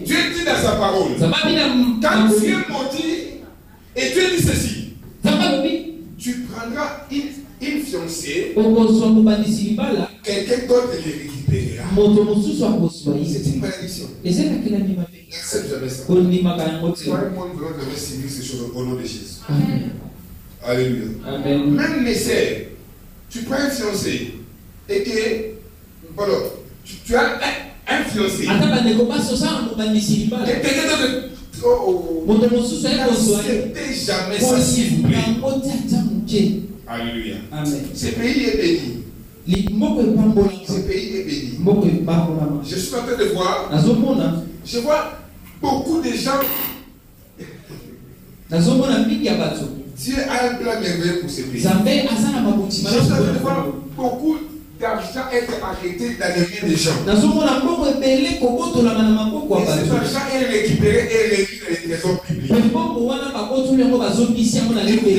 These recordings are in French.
Dieu dit dans sa parole, quand tu es maudit et Dieu dit ceci, tu prendras une fiancée, quelqu'un d'autre le récupérera. C'est une malédiction. N'accepte jamais ça. Toi et moi, nous devons jamais subir ces choses au nom de Jésus. Alléluia. Amen. Même les sœurs, tu prends une fiancée et que, voilà, tu as un fiancé. N'acceptez jamais ça, s'il vous plaît. Alléluia. Amen. Ce pays est béni. Ce pays est béni. Je suis en train de voir. Je vois beaucoup de gens. Dieu a un plan merveilleux pour ce pays. Je suis en train de voir beaucoup d'argent être arrêté dans les mains des gens. Et cet argent est récupéré et réduit dans les trésors publics.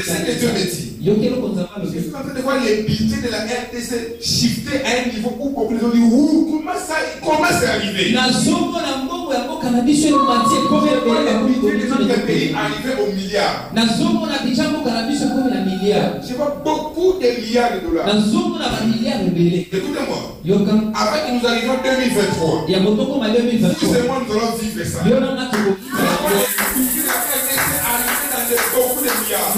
C'est ce que Dieu me dit. Je suis en train de voir les budgets de la RDC shifter à un niveau où beaucoup de gens disent comment c'est arrivé. Je vois le pays arriver au milliard. Je vois beaucoup de milliards de dollars. Écoutez-moi. Avant que nous arrivions en 2023, nous moi nous allons vivre ça. Beaucoup de milliards.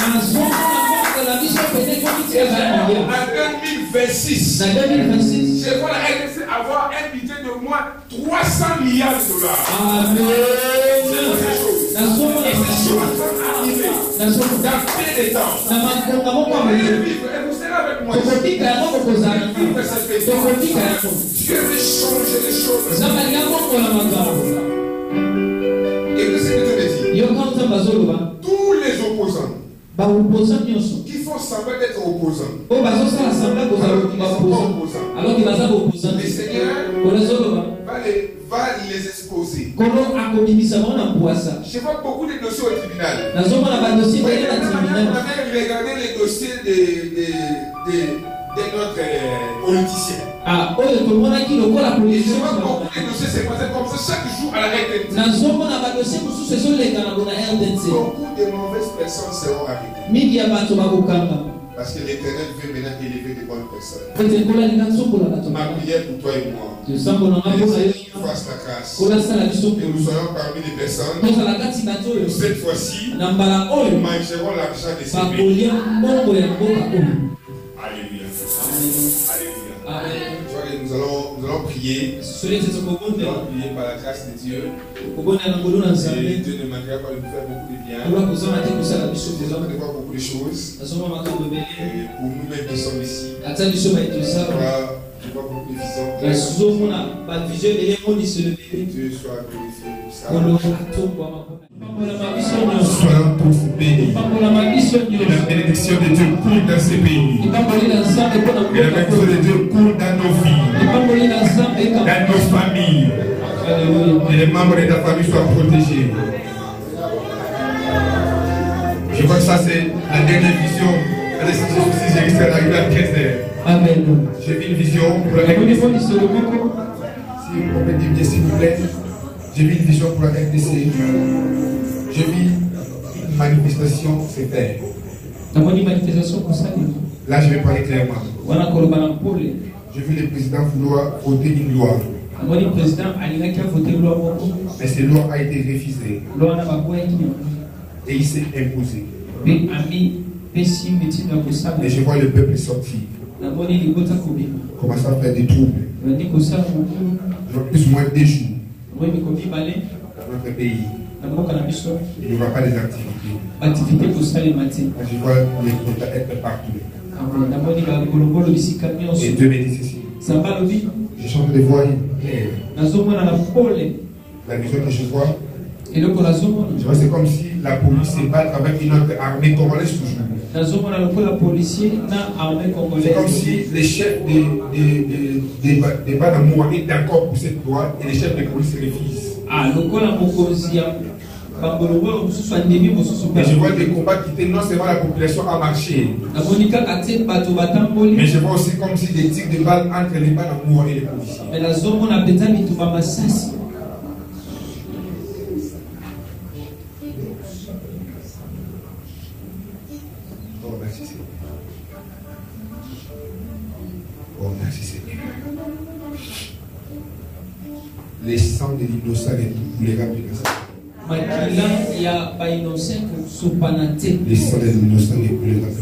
En 2026, je vois la RDC avoir un budget de moins 300 milliards de dollars. Amen. Dans peu de temps. Et vous serez avec moi. Dieu veut changer les choses. Et qu'est-ce que tu me dis? Tous les opposants qui font semblant d'être opposants, le Seigneur va les exposer. Je vois beaucoup de dossiers au tribunal. Vous avez regardé les dossiers de notre politicien. Et je vois beaucoup de dossiers se passer comme ça chaque jour à la RDC. Beaucoup de mauvaises personnes seront arrêtées. Parce que l'Éternel veut maintenant élever de bonnes personnes. Ma prière pour toi et moi, que le Seigneur fasse la grâce. Que nous soyons parmi les personnes où cette fois-ci, nous mangerons l'argent de ces pays. Alléluia. Alléluia. Nous allons prier. Nous allons prier par la grâce de Dieu. Et Dieu ne manquera pas de nous faire beaucoup de bien. Nous allons voir beaucoup de choses. Pour nous-mêmes qui sommes ici. Je vois beaucoup de visions. Dieu soit glorifié pour ça. Soyons tous bénis. Et la bénédiction de Dieu coule dans ces pays. Et la bénédiction de Dieu coule dans nos vies, dans nos familles. Et les membres de ta famille soient protégés. Je vois que ça c'est la dernière vision. Si j'ai réussi à arriver à 15h. Amen. J'ai vu une vision pour la RDC. Si vous pouvez dire bien s'il vous plaît. J'ai vu une vision pour la RDC. J'ai vu une manifestation se faire. Là je vais parler clairement. J'ai vu le président vouloir voter une loi. Mais cette loi a été refusée. Et il s'est imposé. Et je vois le peuple sortir. Commencer à faire des troubles. Plus ou moins des jours. Dans notre pays. Il n'y aura pas des activités. Je vois les quotas être partout. Et Dieu me dit ceci. Je suis en train de voir claire. La vision que je vois, c'est comme si la police se bat avec une autre armée congolaise toujours. C'est comme si les chefs des Banamoua étaient d'accord pour cette loi et les chefs de police refusent. Mais je vois des combats qui étaient non seulement la population à marcher, mais je vois aussi comme si des tirs de balles entre les Banamoua et les policiers. Les sangs de l'innocent et les rames de la les sangs de l'innocent et les rames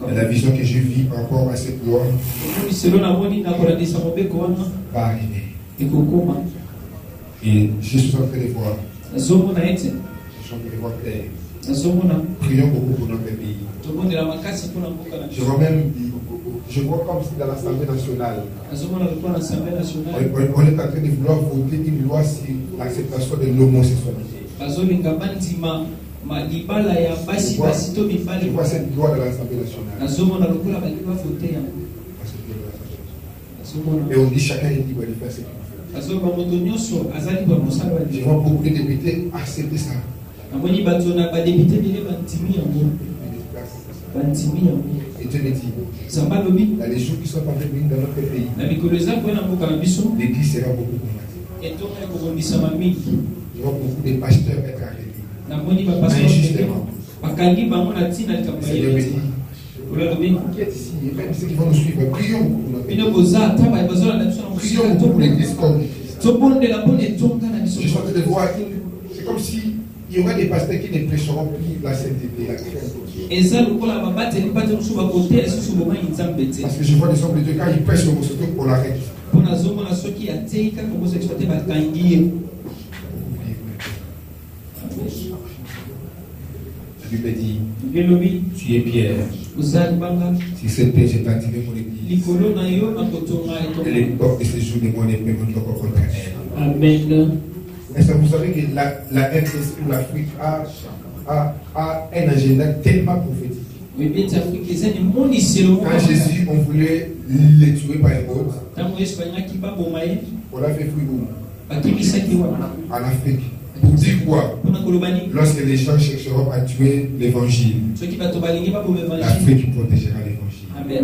de la vision que je vis par rapport à cette loi va arriver. Et je suis en train de voir. Je suis en train de voir clair. Prions beaucoup pour notre pays. Je vois comme si dans l'Assemblée nationale, on est en train de vouloir voter une loi sur l'acceptation de l'homosexualité. Je vois cette loi dans l'Assemblée nationale. Et on dit chacun est libre de faire ce qu'il veut. Je vois beaucoup de députés accepter ça. Et Dieu me dit, il y a des choses qui sont en train de venir dans notre pays. L'église sera beaucoup combattue. Je vois beaucoup de pasteurs être arrêtés. Injustement. Seigneur me dit, qui est ici, et même ceux qui vont nous suivre, prions pour notre pays. Prions pour l'église comme je suis en train de voir, c'est comme si il y aurait des pasteurs qui ne prêcheront plus la sainteté, la crainte de Dieu. Parce que je vois des hommes de Dieu, quand ils prêchent l'homosexualité, on l'arrête. La Bible dit, tu es Pierre. Si cette pierre j'ai bâti mon église, et les portes de ce jour de mon épée ne vont pas contre elle. Amen. Est-ce que vous savez que la RDC ou l'Afrique a un agenda tellement prophétique? Quand Jésus, on voulait les tuer par Hérode, on a fait fruit en Afrique. Pour dire quoi? Lorsque les gens chercheront à tuer l'évangile, l'Afrique protégera l'évangile. Dieu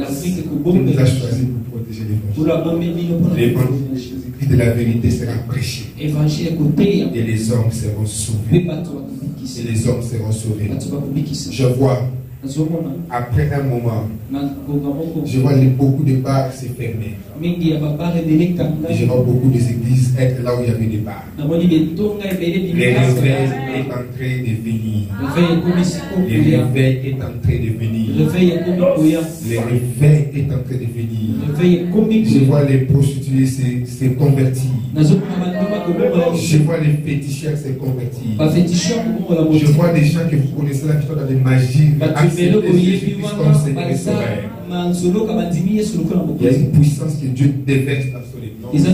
nous a choisi pour protéger l'évangile. L'évangile de la vérité sera prêché. Et les hommes seront sauvés. Et les hommes seront sauvés. Je vois, après un moment, je vois beaucoup de bars se fermer. Et je vois beaucoup d'églises être là où il y avait des bars. Les réveils est en train de venir. Les réveils est en train de venir. Les réveils est en train de venir. Je vois les prostituées se convertir. Je vois les féticheurs se convertir. Je vois des gens que vous connaissez là qui sont dans des magies. Il y a une puissance que Dieu déverse dans son église.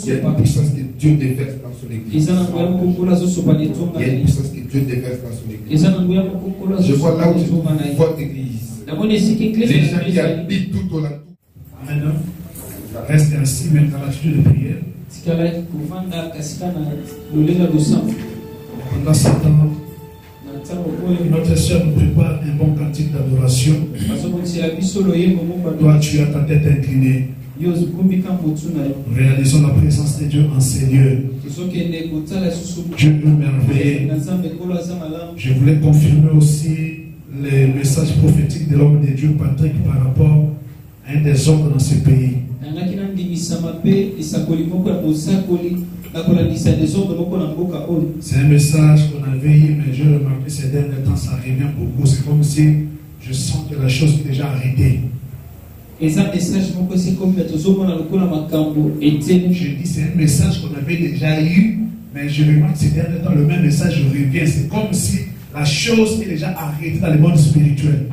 Il y a une puissance que Dieu déverse dans son église. Il y a une puissance que Dieu déverse dans son église. Je vois là où je trouve votre église. Les gens qui habitent tout au long. Amen. Restez ainsi maintenant dans l'attitude de prière. Pendant ce temps, notre sœur nous prépare un bon cantique d'adoration. Toi, tu as ta tête inclinée. Réalisons la présence de Dieu en ces lieux. Dieu nous merveille. Je voulais confirmer aussi les messages prophétiques de l'homme de Dieu, Patrick, par rapport à un des hommes dans ce pays. C'est un message qu'on avait eu, mais je remarque que ces derniers temps, ça revient beaucoup. C'est comme si je sens que la chose est déjà arrêtée. Je dis, c'est un message qu'on avait déjà eu, mais je remarque que ces derniers temps, le même message revient. C'est comme si La chose est déjà arrêtée dans le monde spirituel.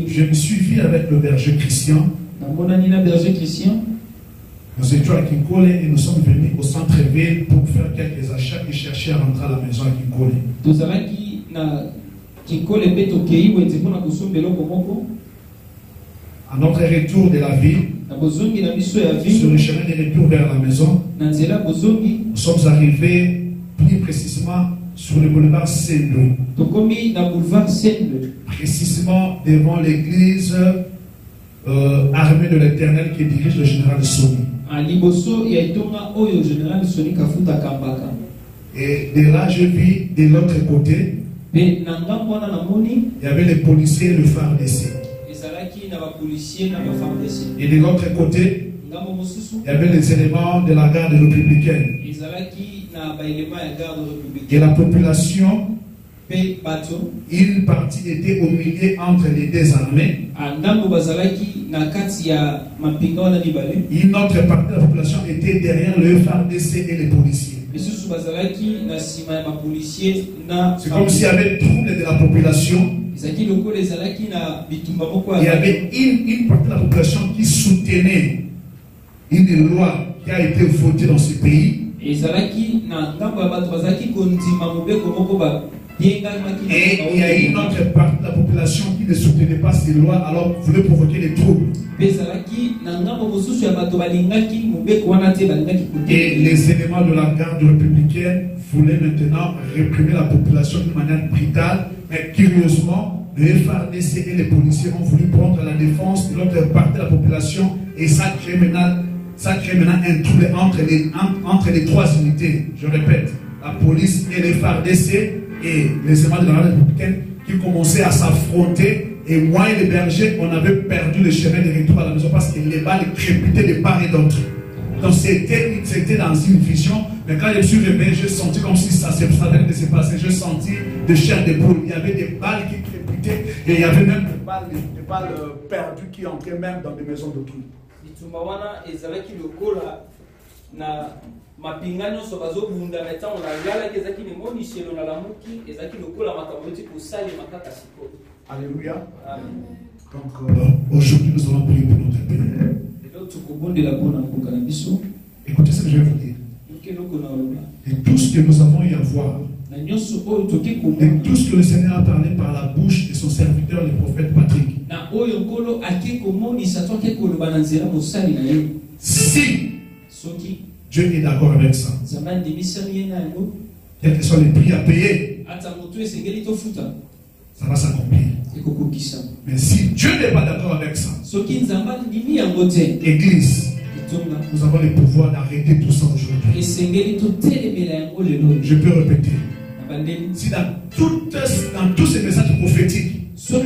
Je me suis vu avec le berger Christian. Nous étions à Kinkole et nous sommes venus au centre-ville pour faire quelques achats et chercher à rentrer à la maison à Kinkole. À notre retour de la ville, sur le chemin de retour vers la maison, nous sommes arrivés plus précisément sur le boulevard Sendo. Précisément devant l'église armée de l'Éternel qui dirige le général Soni. Et de là, je vis de l'autre côté, il y avait les policiers et le FARDC. Et de l'autre côté, il y avait les éléments de la garde républicaine. Et la population, une partie était au milieu entre les deux armées. Une autre partie de la population était derrière le FARDC et les policiers. C'est comme s'il y avait trouble de la population. Il y avait une partie de la population qui soutenait une loi qui a été votée dans ce pays. Et il y a une autre partie de la population qui ne soutenait pas ces lois, alors voulait provoquer des troubles. Et les éléments de la garde républicaine voulaient maintenant réprimer la population d'une manière brutale, mais curieusement, le FARDC et les policiers ont voulu prendre la défense de l'autre partie de la population et ça crée maintenant un trouble entre les trois unités. Je répète, la police et les FARDC et les éléments de la garde républicaine qui commençaient à s'affronter. Et moi et les bergers, on avait perdu le chemin de retour à la maison parce que les balles crépitaient de part et d'autre. Donc c'était dans une vision. Mais quand je me suis réveillé, j'ai senti comme si ça venait de se passer. J'ai senti de chair de poule. Il y avait des balles qui crépitaient et il y avait même des balles perdues qui entraient même dans des maisons d'autrui. Alléluia. Donc aujourd'hui nous allons prier pour notre pays. Écoutez ce que je vais vous dire. Et tout ce que nous avons eu à voir, et tout ce que le Seigneur a parlé par la bouche de son serviteur, le prophète Patrick. Si Dieu est d'accord avec ça, quels que soient les prix à payer, ça va s'accomplir. Mais si Dieu n'est pas d'accord avec ça, Église, nous avons le pouvoir d'arrêter tout ça aujourd'hui. Je peux répéter. Si dans tous ces messages prophétiques, c'est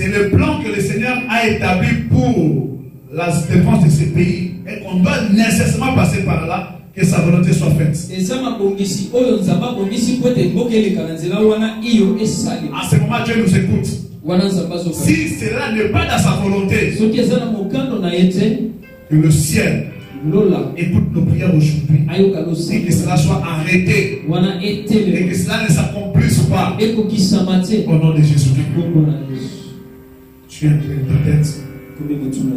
le plan que le Seigneur a établi pour la défense de ce pays et qu'on doit nécessairement passer par là, que sa volonté soit faite. À ce moment, Dieu nous écoute. Si cela n'est pas dans sa volonté, que le ciel écoute nos prières aujourd'hui et que cela soit arrêté et que cela ne s'accomplisse pas au nom de Jésus-Christ. Tu inclines ta tête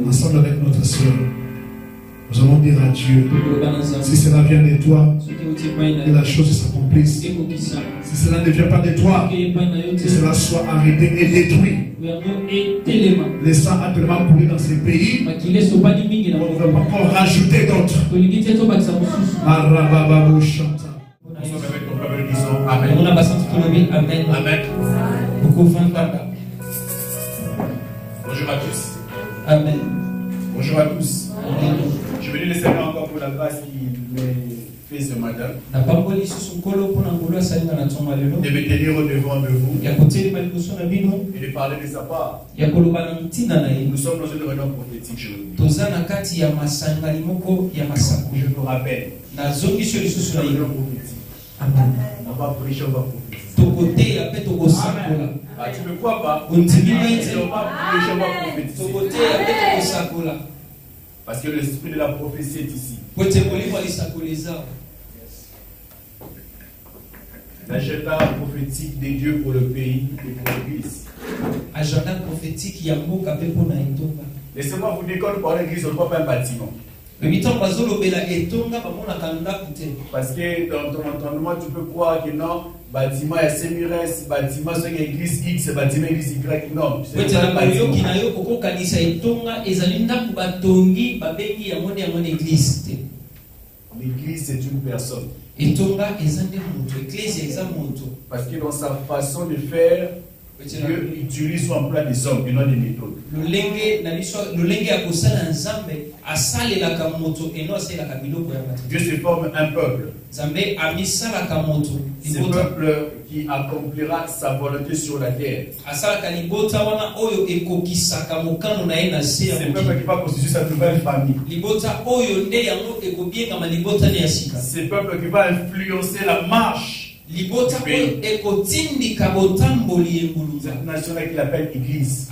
ensemble avec notre soeur. Nous allons dire à Dieu, si cela vient de toi, que la chose s'accomplisse. Si cela ne vient pas de toi, que cela soit arrêté et détruit. Le sang a tellement coulé dans ces pays, on ne va pas encore rajouter d'autres. Amen. Amen. Bonjour à tous. Amen. Bonjour à tous. Je bénis le Seigneur encore pour la grâce qu'il m'ait fait ce matin. De me tenir au-devant de vous et de parler de sa part. Nous sommes dans une réunion prophétique aujourd'hui. Je vous rappelle. On va prêcher, on va prophétiser. Ah, tu ne crois pas? On va prêcher, on va prophétiser. Parce que l'esprit de la prophétie est ici. L'agenda prophétique de Dieu pour le pays et pour l'église. Agenda prophétique, il y a beaucoup de laissez-moi vous dire, quand nous parlons d'église, on ne voit pas un bâtiment. Parce que dans ton entendement, tu peux croire que non, bâtiment est Sémires, bâtiment c'est une église X, bâtiment église Y. Non, c'est pas un bâtiment. L'église, c'est une personne. Parce que dans sa façon de faire, Dieu utilise son plan des hommes et non des méthodes. Dieu se forme un peuple. Ce peuple qui accomplira sa volonté sur la terre. Ce peuple qui va constituer sa nouvelle famille. Ce peuple qui va influencer la marche. Cette nation-là qu'il appelle Église.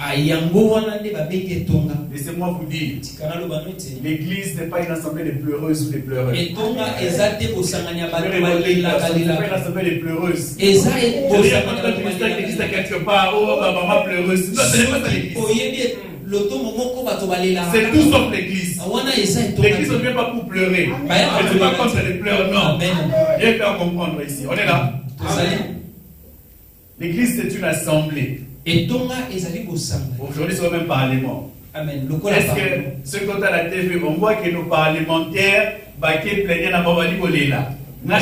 Laissez-moi vous dire, l'Église n'est pas une assemblée de pleureuses ou de pleureux. Ce n'est pas une assemblée de pleureuses. L'Église est quelque part, oh, maman pleureuse. Non, ce n'est pas ça l'Église. C'est tout sauf l'Église. L'Église ne vient pas pour pleurer. Elle ne pas contre les pleurs, non. Viens faire comprendre ici. On est là. L'Église, c'est une assemblée. Aujourd'hui, c'est même parlement. Est-ce que ce qu'on a à la TV, on voit que nos parlementaires, qui plaignent à Babali Bolela, nous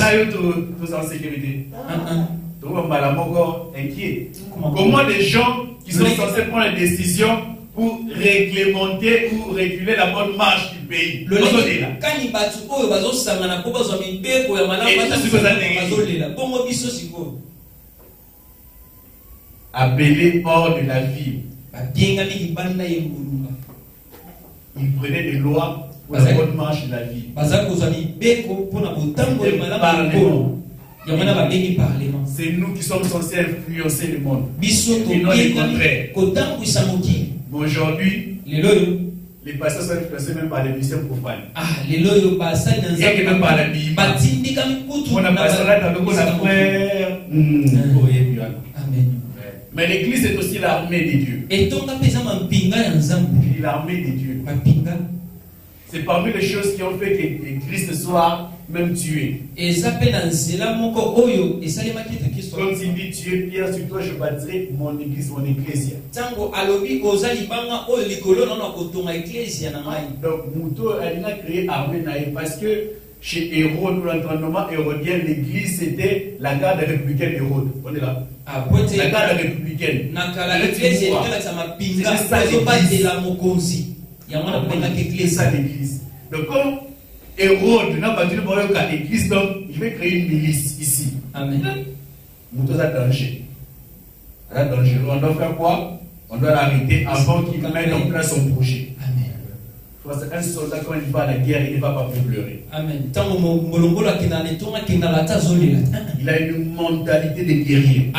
tous en sécurité. Comment les gens qui sont censés prendre les décisions pour réglementer ou réguler la bonne marche du pays. Appelé hors de la ville. Il prenait des lois pour la bonne marche de la ville. C'est nous qui sommes censés influencer le monde. Et non le contraire. Mais aujourd'hui, les pasteurs sont influencés même par les missions profanes. Il y a que même par la Bible. On a passé là dans le frère. Mais l'Église est aussi l'armée de Dieu. L'armée de Dieu. C'est parmi les choses qui ont fait que Christ soit même tué. Quand il dit tuer Pierre, sur toi je bâtirai mon église, mon ecclésia. Donc Mouto a créé armée parce que chez Hérode, nous l'entendement hérodien, l'église c'était la garde républicaine d'Hérode. On est là. La garde républicaine. C'est ça l'église. Donc comme Hérode n'a pas dit l'église, donc il va créer une milice ici. Amen. Moutos a danger. On doit faire quoi? On doit l'arrêter avant qu'il mette en place son projet. Amen. Un soldat, quand il va à la guerre, il ne va pas plus pleurer. Amen. Il a une mentalité de guerrier.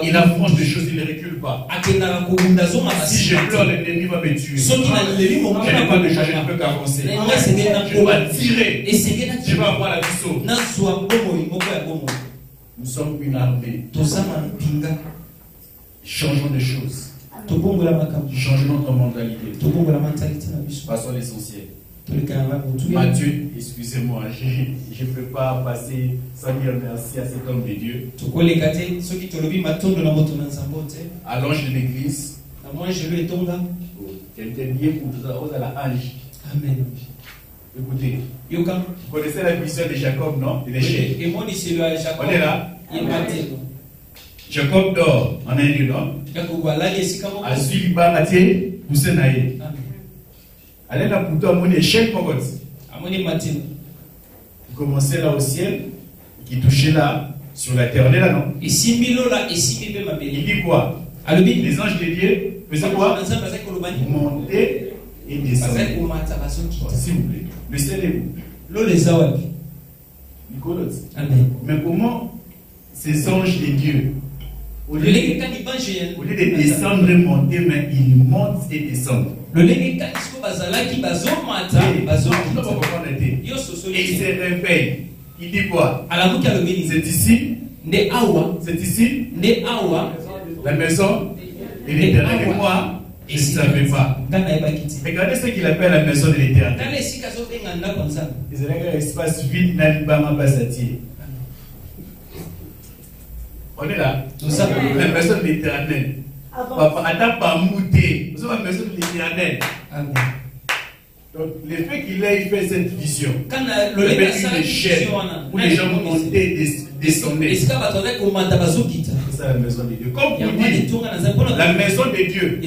Il affronte des choses, il ne recule pas. Si je pleure, l'ennemi va me tuer. Je n'ai pas de choix, je ne peux qu'avancer. Je vais tirer. Je vais avoir la mission. Nous sommes une armée. Changeons des choses. Changeons notre mentalité. Passons à l'essentiel. Matthieu, excusez-moi, je ne peux pas passer sans dire merci à cet homme de Dieu. À l'ange de l'église. Quelqu'un bien pour vous à la ange. Amen. Écoutez, vous connaissez la vision de Jacob, non? De l'échec. On est là? Jacob dort en un lieu, non? Azul Baraté, Poussenaï. Allez là pour toi, mon échec, mon gars. Vous commencez là au ciel, qui touchez là, sur la terre, on est là, non? Il dit quoi? Les anges de Dieu, faisaient quoi? Monter et descendre. S'il vous plaît. Le ciel est où? Mais comment ces anges de Dieu, au lieu de descendre et monter, mais ils montent et descendent. Et il se réveille. Il dit quoi? C'est ici. C'est ici. La maison de l'Éternel. Et moi, je ne savais pas. Regardez ce qu'il appelle la maison de l'Éternel. C'est un espace vide dans le Basatier. On est là. La maison de l'Éternel. Papa, attends pas mouter. Nous sommes la maison de l'Éternel. Donc, le fait qu'il ait fait cette vision, avec une échelle où les gens vont monter et descendre. C'est ça la maison de Dieu. Comme vous dites, la maison de Dieu,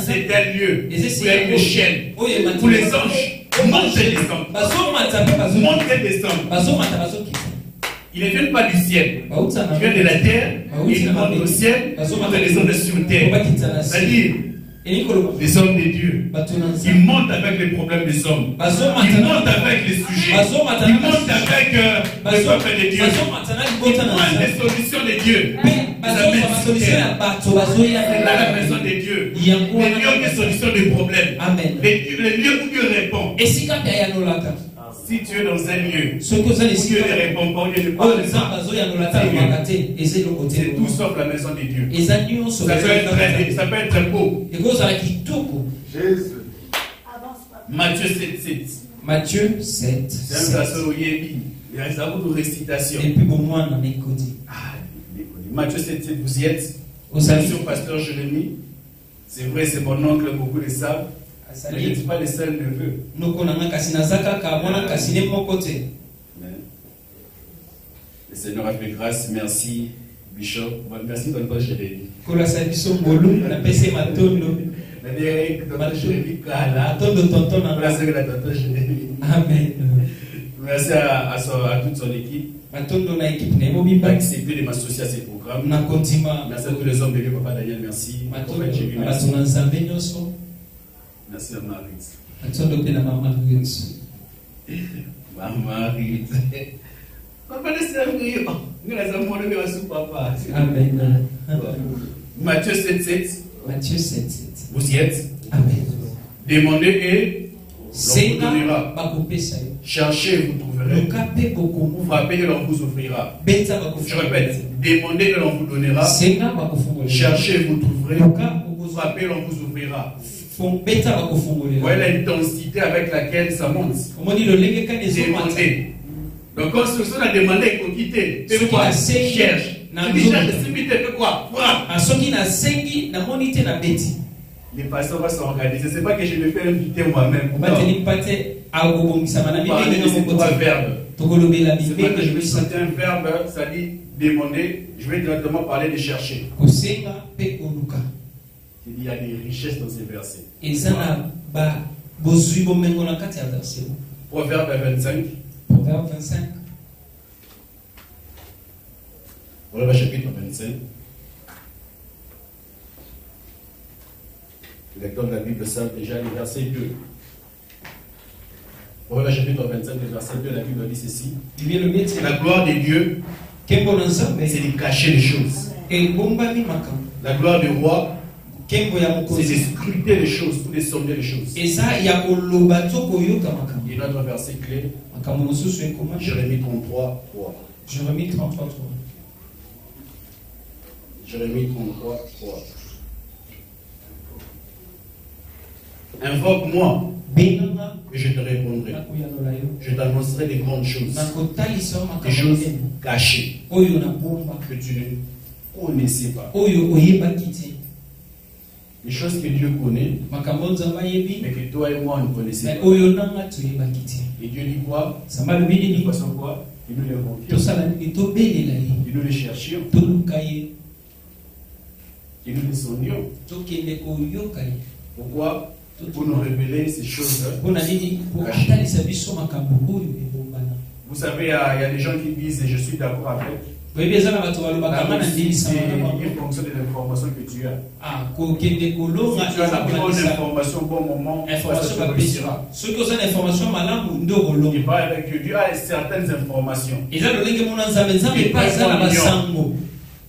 c'est un lieu où il y a une échelle où les anges montent et descendent. Montent et descendent. Ils ne viennent pas du ciel. Ils viennent de la terre. Ils montent au ciel. Ils descendent sur terre. C'est-à-dire, les hommes de Dieu, ils montent avec les problèmes des hommes. Ils montent avec les sujets. Ils montent avec le peuple de Dieu. Ils prennent les solutions de Dieu. C'est là la maison de Dieu. Les lieux de solution des problèmes. Les lieux où Dieu répond. Si tu es dans un lieu où Dieu ne répond pas, Dieu ne parle pas, c'est tout sauf la maison de Dieu. Ça peut être beau. Jésus. Matthieu 7:7. Matthieu 7. C'est un verset où il y a une récitation. Et puis, bon, moi, on est Matthieu 7:7, vous y êtes. Sur pasteur Jérémie. C'est vrai, c'est mon oncle, beaucoup le savent. Mais je ne suis pas le seul neveu. Le Seigneur a fait grâce. Merci, Bishop. Merci, tonton Jérémie. Merci à toute son équipe d'accepter de m'associer à ces programmes. Merci à tous les hommes de Dieu, Papa Daniel, merci. Merci à Marie. Maman Rite. Papa ne sait pas. Amen. Matthieu 7:7. Matthieu 7:7. Vous y êtes? Amen. Demandez et l'on vous donnera. Cherchez et vous trouverez. Frappez et l'on vous ouvrira. Je répète. Demandez et l'on vous donnera. Cherchez et vous trouverez. Frappez et l'on vous ouvrira. Voilà l'intensité avec laquelle ça monte. Demandez. Donc quand on a demandé, il faut quitter. C'est quoi? Cherche. Quoi? Les pasteurs vont s'organiser. C'est pas que je me fais inviter moi-même. C'est trois verbes. C'est pas que je vais citer un verbe, ça dit demander. Je vais directement parler de chercher. Il y a des richesses dans ces versets. Proverbe 25. Proverbe 25. Voilà le chapitre 25. Le lecteur de la Bible savent déjà le verset 2. Proverbe chapitre 25, le verset 2, la Bible dit ceci. La gloire de Dieu, c'est de cacher les choses. La gloire du roi, c'est de scruter les choses ou de sonder les choses. Et notre verset clé, Jérémie 33, 3. Jérémie 33, 3. Jérémie 33, 3. Invoque-moi et je te répondrai. Je t'annoncerai des grandes choses, des choses cachées que tu ne connaissais pas. Les choses que Dieu connaît, mais que toi et moi on ne connaissons pas. Et Dieu dit quoi? De façon quoi? Et nous les invoquions, et nous les cherchions, et nous les sonnions. Pourquoi? Pour nous révéler ces choses. Vous savez, il y a des gens qui disent, et je suis d'accord avec. C'est une fonction de l'information que tu as. Si tu as la bonne information au bon moment, ça réussira. Il va avec que Dieu a certaines informations.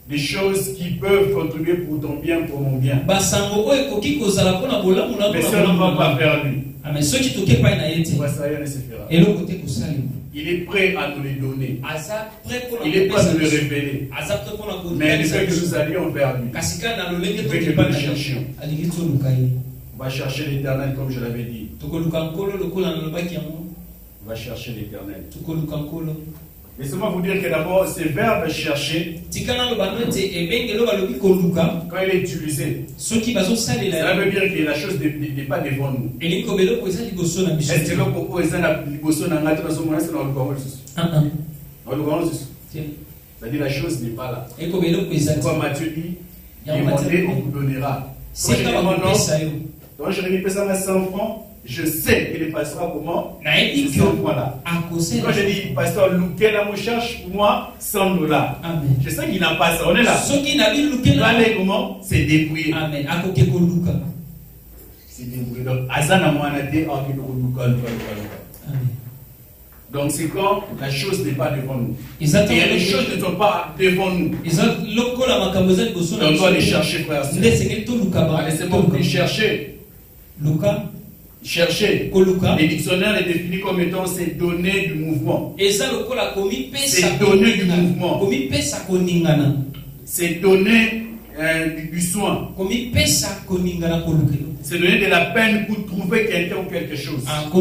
des choses qui peuvent contribuer pour ton bien, pour mon bien. Mais si on ne va pas faire lui, il est prêt à nous les donner. Il est prêt à nous les révéler. Mais il veut que nous allions vers lui. Il veut que nous le cherchions. On va chercher l'éternel comme je l'avais dit. On va chercher l'éternel. Laissez-moi vous dire que d'abord, ce verbe chercher, quand il est utilisé, cela veut dire que la chose n'est pas devant nous. Est-ce que c'est-à-dire la chose n'est pas là. Comme Matthieu dit, demandez, on vous donnera. Donc je réponds ça à 100 francs. Je sais qu'il passera comment ces 100 francs-là. Quand je dis, pasteur, lequel me cherche, moi, $100. Je sais qu'il n'a pas ça. On est là. Allez, comment? C'est débrouillé. Amen. C'est débrouillé. Donc, Azana Moanate, donc, c'est quand la chose n'est pas devant nous. Et les choses ne sont pas devant nous. Donc, on doit les chercher, frère. Laissez-moi vous chercher. Chercher. Les dictionnaires les définissent comme étant ces données du mouvement. C'est donner du mouvement. C'est donner du soin. C'est donner de la peine pour trouver quelqu'un ou quelque chose. En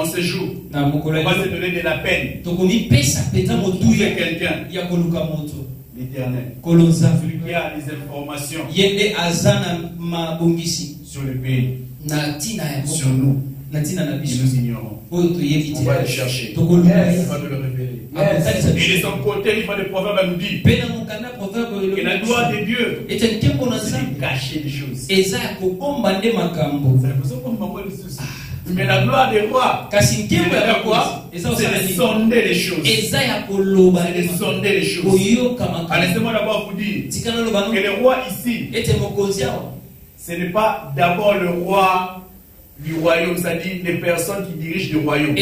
ce jour, on va se donner de la peine pour trouver quelqu'un. L'éternel, celui qui a des informations sur le pays, sur nous, et nous ignorons. On va le chercher, on va le révéler. Et de son côté, il va le proverbe nous dire que la gloire de Dieu, c'est de cacher des choses. Mais la gloire des rois, c'est de sonder les choses. C'est de sonder les choses. Laissez-moi d'abord vous dire que le roi ici, ce n'est pas d'abord le roi du royaume, c'est-à-dire les personnes qui dirigent le royaume.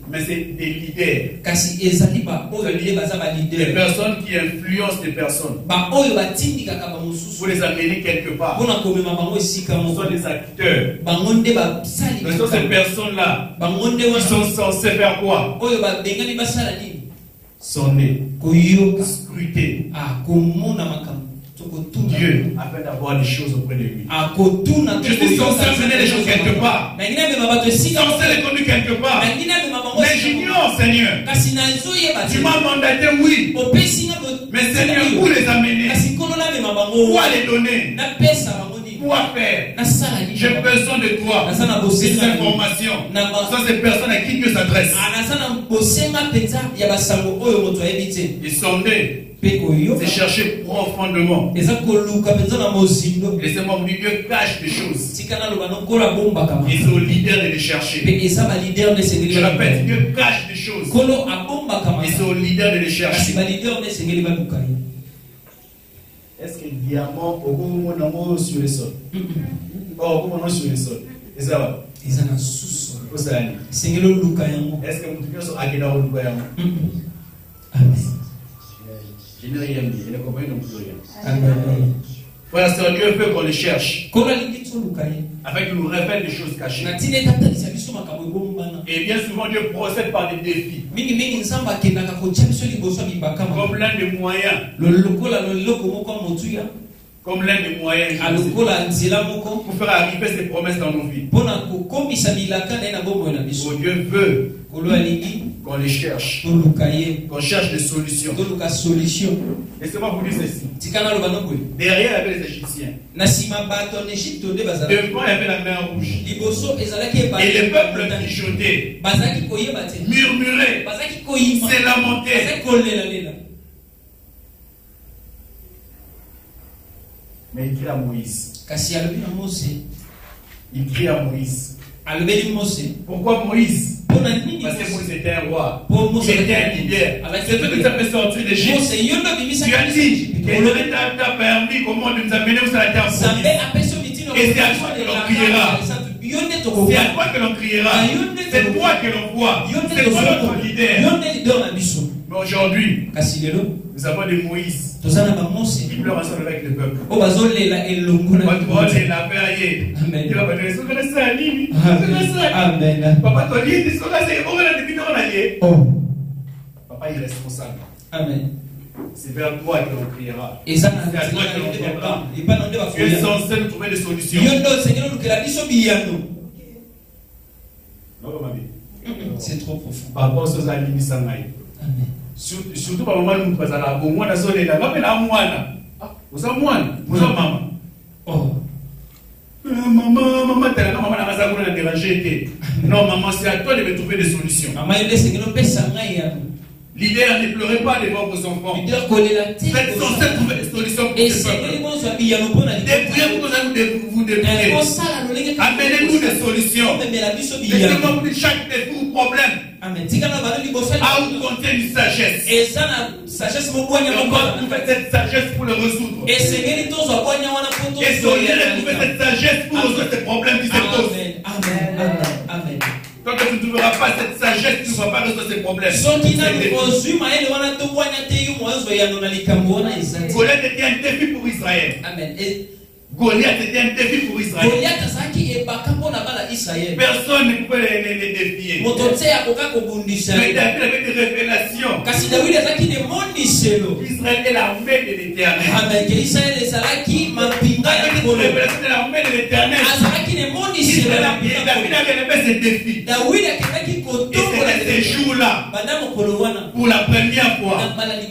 Mais c'est des leaders. Des personnes qui influencent des personnes. Pour les amener quelque part. Ce sont des acteurs. Ce sont ces personnes-là qui sont censées faire quoi? Sonner, scruter Dieu afin d'avoir des choses auprès de lui. Je suis censé amener les choses quelque part. Censé les conduire quelque part. Mais j'ignore, Seigneur. Tu m'as mandaté, oui. Mais Seigneur, où les amener? Où les donner? Quoi faire? J'ai besoin de toi. Ces informations. Ce sont ces personnes à qui Dieu s'adresse. Et sonder. C'est chercher profondément. Laissez-moi vous dire, Dieu cache des choses. Et c'est au leader de les chercher. Je répète, Dieu cache des choses. Et c'est au leader de les chercher. Est-ce que le diamant au moment sur le sol? Au moment sur le sol. Et ça va? Est-ce que vous avez un je n'ai rien dit, je ne comprends non plus rien. Frère, c'est Dieu veut qu'on les cherche. Afin qu'il nous révèle des choses cachées. Et bien souvent, Dieu procède par des défis. Comme l'un des moyens. Comme l'un des moyens pour faire arriver ses promesses dans nos vies. Oh, Dieu veut qu'on les cherche, qu'on cherche des solutions. Laissez-moi vous dire ceci. Derrière, il y avait les Égyptiens. Devant, il y avait la mer rouge. Et le peuple trichotait, murmurait, s'est lamenté. Mais il crie à Moïse. Il crie à Moïse. Pourquoi Moïse? Parce que Moïse était un roi. Il était un leader. C'est toi qui t'as fait sortir d'Égypte. Tu as dit que Dieu t'a permis comment de nous amener où ça a été en promis. Et c'est à toi que l'on priera. C'est à toi que l'on criera. C'est toi que l'on voit. C'est toi notre leader. Mais aujourd'hui, nous avons des Moïse qui pleurent ensemble avec le peuple. Amen. Papa, il est responsable. Amen. C'est vers toi que l'on criera. C'est à toi que l'on viendra. Tu es censé nous trouver des solutions. C'est trop profond. Par rapport aux amis Sangaï. Surtout par moment où nous passons là, au moins la soleil là, mais la moine. Vous savez moine, vous savez maman. Oh. Maman, t'es là, maman n'a pas dérangé. Non, maman, c'est à toi de me trouver des solutions. Maman, il laisse que nous pèsons. L'idéal, ne pleurez pas devant vos enfants. Vous êtes censé trouver des solutions pour ce peuple. Débrouillez-vous que vous débrouillez. Amenez-nous des solutions. Laissez-moi vous dire chaque défi ou problème. À où compter une sagesse. On va trouver cette sagesse pour le résoudre. Et soyez trouver cette sagesse pour résoudre ces problèmes qui se posent. Amen. Tant que tu ne trouveras pas cette sagesse, tu ne vas pas résoudre ces problèmes. Goliath était un défi pour Israël. Amen. Goliath était un défi pour Israël. Personne ne pouvait les défier. Mais David avait des révélations. Israël est l'armée de l'Éternel. Avec des révélations de l'armée de l'Éternel. David avait relevé ces défis. Et c'était ces jours-là, pour la première fois,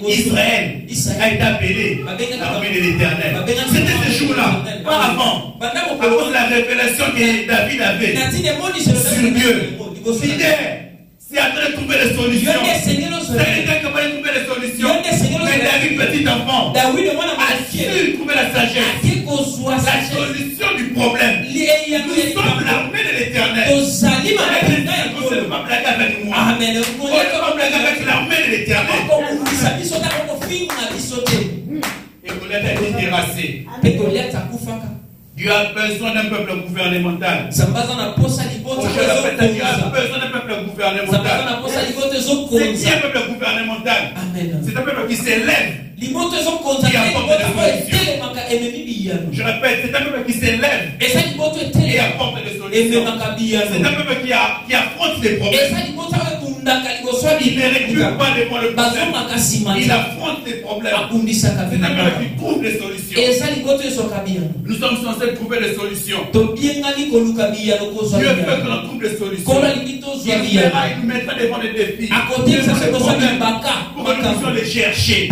Israël a été appelé l'armée de l'Éternel. C'était ces jours-là. Pas avant. À cause de la révélation que David avait sur Dieu. C'est à toi de trouver les solutions. C'est quelqu'un qui va trouver les solutions. Mais David, petit enfant, a su trouver la sagesse. La solution du problème. Nous sommes l'armée de l'Éternel. Vous ne pouvez pas blaguer avec moi. Vous ne pouvez pas blaguer avec l'armée de l'Éternel. Et Goliath a été terrassé. Dieu a besoin d'un peuple gouvernemental. Dieu a besoin d'un peuple gouvernemental. C'est qui un peuple gouvernemental? C'est un peuple qui s'élève. Qui apporte des solutions. Je répète, c'est un peuple qui s'élève et apporte des solutions. C'est un peuple qui affronte les problèmes. Il ne recule pas devant le problème. Il affronte les problèmes. C'est un peuple qui trouve des solutions. Nous sommes censés trouver des solutions. Dieu veut que l'on trouve des solutions. Il nous mettra devant des défis. Pour que nous puissions les chercher.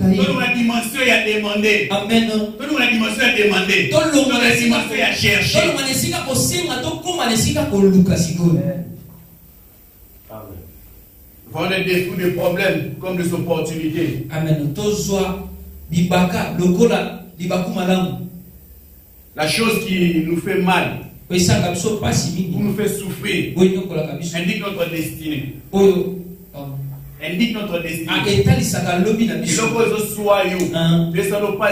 Donne-nous la dimension et à demander. Donne-nous la dimension et à demander. Donne-nous la dimension et à chercher. Voir des défis, des problèmes comme des opportunités. Amen. La chose qui nous fait mal, qui nous fait souffrir, indique notre destinée. Indique notre destinée. Et donc, ils soient ils sont pas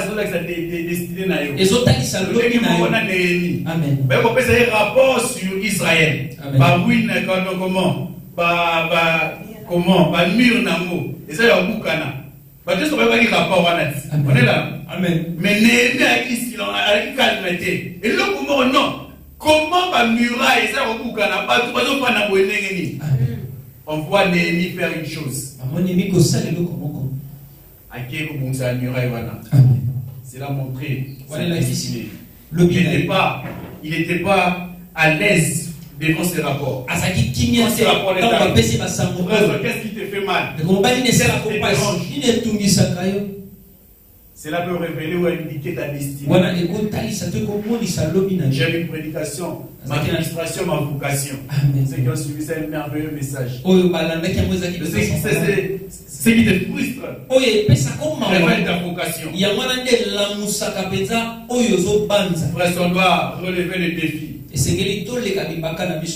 destinés. Mais on peut faire un rapport sur Israël. Par comment? Comment? Par mur namo. Et ça, il y a beaucoup de rapport. On est là. Amen. Mais Néhémie avec calmeté. Et là, comment non? Comment par muraille, ça, il y a beaucoup de on voit Néhémie faire une chose. C'est là montrer sa destinée. Il n'était pas à l'aise devant ces rapports. Qu'est-ce qui te fait mal? Cela peut révéler ou indiquer ta destinée. J'ai une prédication, ma administration, ma vocation. Ceux qui ont suivi ça, un merveilleux message. Ce qui te frustre, révèle ta vocation. Frère, on doit relever les défis.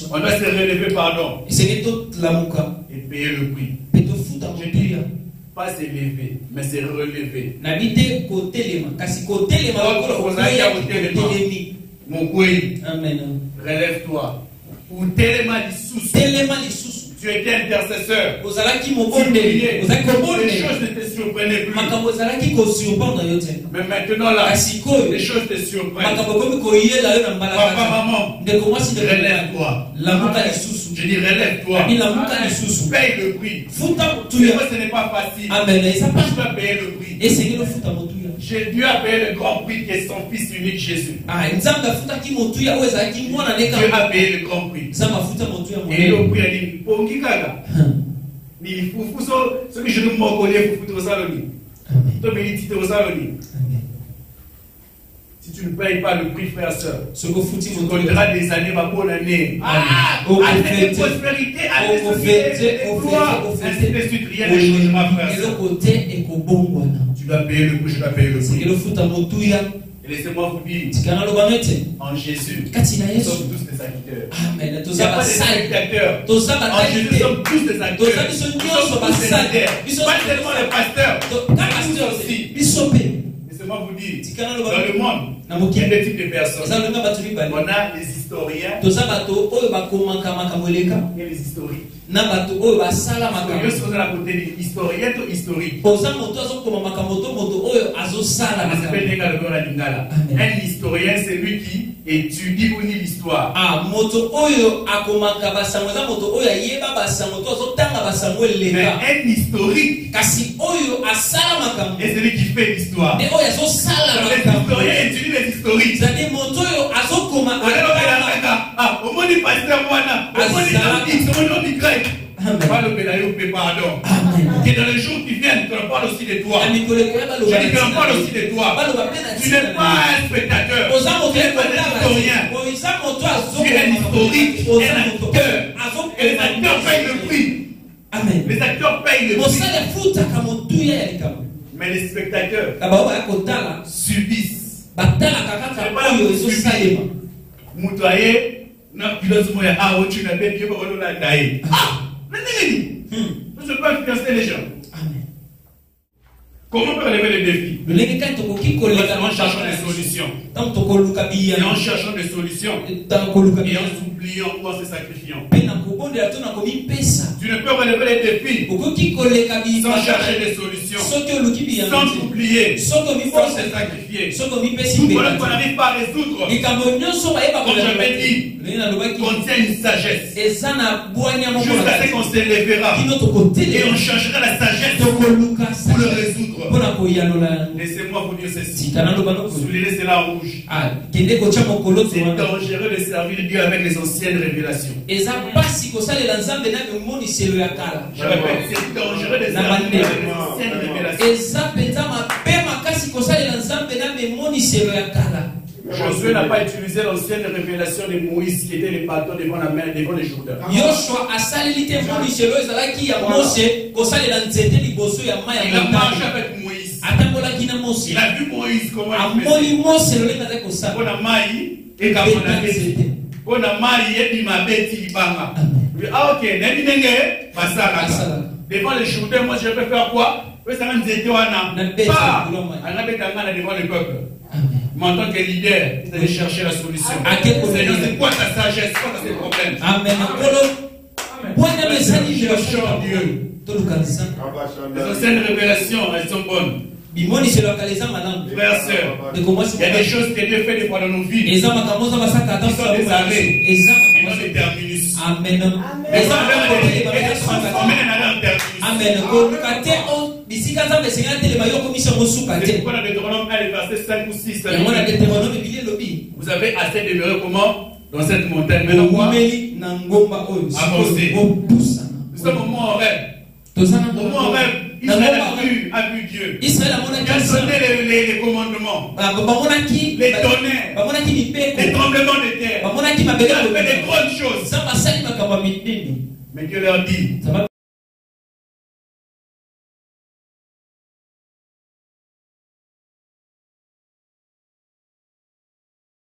On doit se relever, pardon. Et payer le prix. Je dis, pas s'élever, mais se relever. Relève-toi. Ou téléma les sous. Tu étais intercesseur. Les choses ne te surprenaient plus. Mais maintenant là, les choses te surprennent. Papa, maman, relève-toi. Je dis relève-toi. Paye le prix. Ce n'est pas facile. Tu vas payer le prix. Dieu a payé le grand prix qui est son fils unique Jésus. Dieu a payé le grand prix. Et le prix a dit, ni fufu ce que je ne m'en connais fufu saloni. Si tu ne payes pas le prix, frère, soeur, tu connaîtras des années, ma bonne année. Année de prospérité, année de société, gloire, ainsi de suite, rien ne change, ma frère. Tu dois payer le prix, je dois payer le prix. Et laissez-moi vous dire, en Jésus, nous sommes tous des acteurs. Amen. Il n'y a pas de spectateurs. En Jésus, nous sommes tous des acteurs. Nous sommes tous des acteurs. Pas seulement les pasteurs, mais nous aussi. Laissez-moi vous dire, dans le monde, il y a deux types de personnes. On a les historiens et les historiques. Un historien, c'est lui qui étudie l'histoire. Mais un historique, c'est celui qui fait l'histoire. L'historien étudie les historiques. Et dans les jours qui viennent, tu en parles aussi de toi. Je dis que tu en parles aussi de toi. Tu n'es pas un spectateur. Tu n'es pas un historien. Tu es un historique et un acteur. Et les acteurs payent le prix. Les acteurs payent le prix. Mais les spectateurs subissent. Moutoyer, non, philosophie, tu n'as pas dit que je ne peux pas influencer les gens. Comment on peut relever les défis? En cherchant des solutions. Et en cherchant des solutions. Et en s'oubliant ou en se sacrifiant. Tu ne peux relever les défis sans chercher des solutions. Sans t'oublier. Sans se sacrifier. Tout voilà qu'on n'arrive pas à résoudre. Comme j'avais dit, contient une sagesse. Jusqu'à ce qu'on s'élèvera. Et on cherchera la sagesse pour le résoudre. Laissez-moi vous dire ceci. Soulignez cela en rouge. C'est dangereux de servir Dieu avec les anciennes révélations. Je répète, c'est dangereux de servir Dieu avec les anciennes révélations. Josué n'a pas utilisé l'ancienne révélation de Moïse qui était le bâton devant la mer, devant les Jourdains. Il a marché avec Moïse. Il a vu Moïse comment il faisait. Devant les Jourdains, moi je vais faire quoi? Devant le peuple. Mais en tant que leader, vous allez chercher la solution. C'est quoi ta sagesse? Quoi tes problèmes? Amen. Cherchons Dieu. Les anciennes révélations, elles sont bonnes. Frères, sœurs, il y a des choses que Dieu fait des fois dans nos vies. Ils sont des arrêts. Ils sont des terminus. Amen. Ils sont transformés en terminus. Amen. Vous avez assez demeuré comment? Dans cette montagne. Avancez. Nous sommes au moment en rêve. Au moment en rêve, Israël a vu Dieu. Il a donné les commandements, les tonnerres, les tremblements de terre. Il a fait des grandes choses. Mais Dieu leur dit